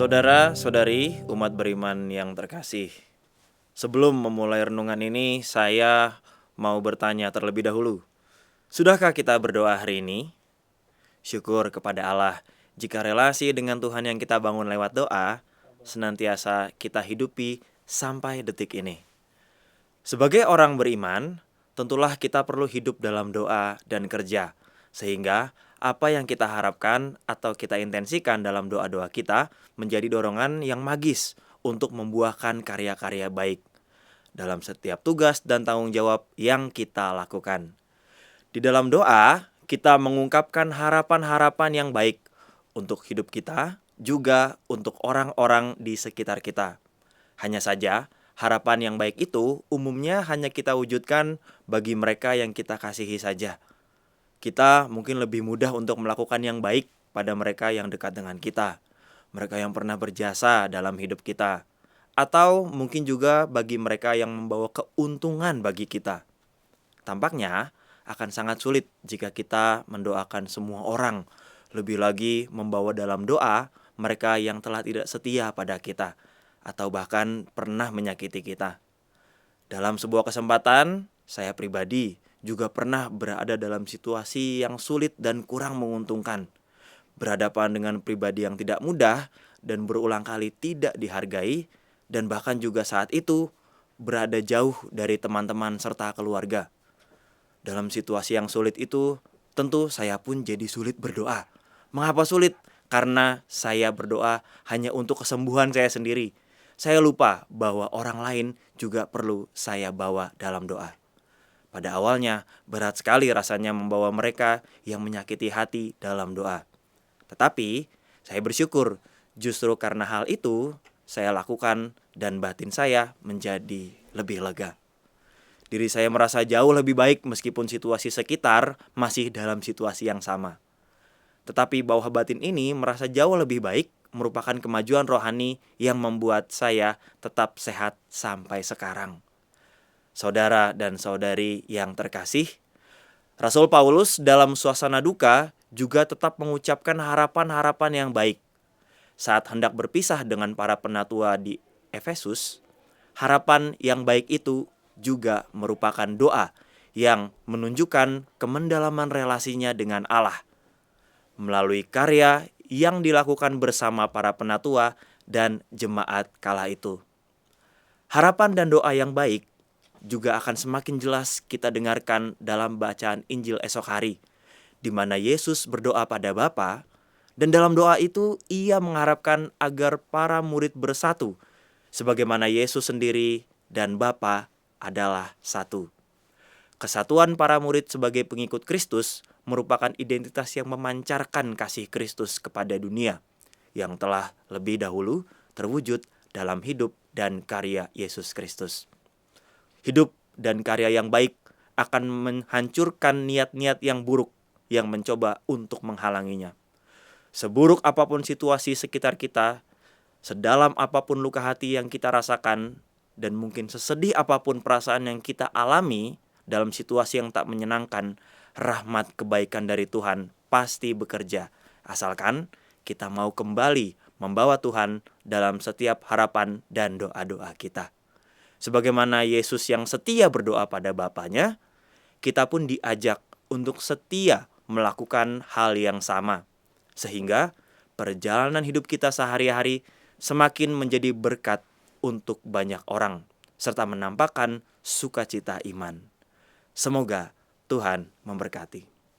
Saudara-saudari umat beriman yang terkasih, sebelum memulai renungan ini, saya mau bertanya terlebih dahulu. Sudahkah kita berdoa hari ini? Syukur kepada Allah jika relasi dengan Tuhan yang kita bangun lewat doa senantiasa kita hidupi sampai detik ini. Sebagai orang beriman, tentulah kita perlu hidup dalam doa dan kerja, sehingga apa yang kita harapkan atau kita intensikan dalam doa-doa kita menjadi dorongan yang magis untuk membuahkan karya-karya baik dalam setiap tugas dan tanggung jawab yang kita lakukan. Di dalam doa, kita mengungkapkan harapan-harapan yang baik untuk hidup kita, juga untuk orang-orang di sekitar kita. Hanya saja, harapan yang baik itu umumnya hanya kita wujudkan bagi mereka yang kita kasihi saja. Kita mungkin lebih mudah untuk melakukan yang baik pada mereka yang dekat dengan kita, mereka yang pernah berjasa dalam hidup kita, atau mungkin juga bagi mereka yang membawa keuntungan bagi kita. Tampaknya akan sangat sulit jika kita mendoakan semua orang, lebih lagi membawa dalam doa mereka yang telah tidak setia pada kita, atau bahkan pernah menyakiti kita. Dalam sebuah kesempatan, saya pribadi juga pernah berada dalam situasi yang sulit dan kurang menguntungkan. Berhadapan dengan pribadi yang tidak mudah dan berulang kali tidak dihargai, dan bahkan juga saat itu berada jauh dari teman-teman serta keluarga. Dalam situasi yang sulit itu, tentu saya pun jadi sulit berdoa. Mengapa sulit? Karena saya berdoa hanya untuk kesembuhan saya sendiri. Saya lupa bahwa orang lain juga perlu saya bawa dalam doa. Pada awalnya, berat sekali rasanya membawa mereka yang menyakiti hati dalam doa. Tetapi, saya bersyukur justru karena hal itu saya lakukan dan batin saya menjadi lebih lega. Diri saya merasa jauh lebih baik meskipun situasi sekitar masih dalam situasi yang sama. Tetapi bawah batin ini merasa jauh lebih baik merupakan kemajuan rohani yang membuat saya tetap sehat sampai sekarang. Saudara dan saudari yang terkasih, Rasul Paulus dalam suasana duka juga tetap mengucapkan harapan-harapan yang baik. Saat hendak berpisah dengan para penatua di Efesus, harapan yang baik itu juga merupakan doa yang menunjukkan kemendalaman relasinya dengan Allah melalui karya yang dilakukan bersama para penatua dan jemaat kala itu. Harapan dan doa yang baik juga akan semakin jelas kita dengarkan dalam bacaan Injil esok hari, di mana Yesus berdoa pada Bapa, dan dalam doa itu ia mengharapkan agar para murid bersatu, sebagaimana Yesus sendiri dan Bapa adalah satu. Kesatuan para murid sebagai pengikut Kristus merupakan identitas yang memancarkan kasih Kristus kepada dunia, yang telah lebih dahulu terwujud dalam hidup dan karya Yesus Kristus. Hidup dan karya yang baik akan menghancurkan niat-niat yang buruk yang mencoba untuk menghalanginya. Seburuk apapun situasi sekitar kita, sedalam apapun luka hati yang kita rasakan, dan mungkin sesedih apapun perasaan yang kita alami dalam situasi yang tak menyenangkan, rahmat kebaikan dari Tuhan pasti bekerja, asalkan kita mau kembali membawa Tuhan dalam setiap harapan dan doa-doa kita. Sebagaimana Yesus yang setia berdoa pada Bapanya, kita pun diajak untuk setia melakukan hal yang sama, sehingga perjalanan hidup kita sehari-hari semakin menjadi berkat untuk banyak orang, serta menampakkan sukacita iman. Semoga Tuhan memberkati.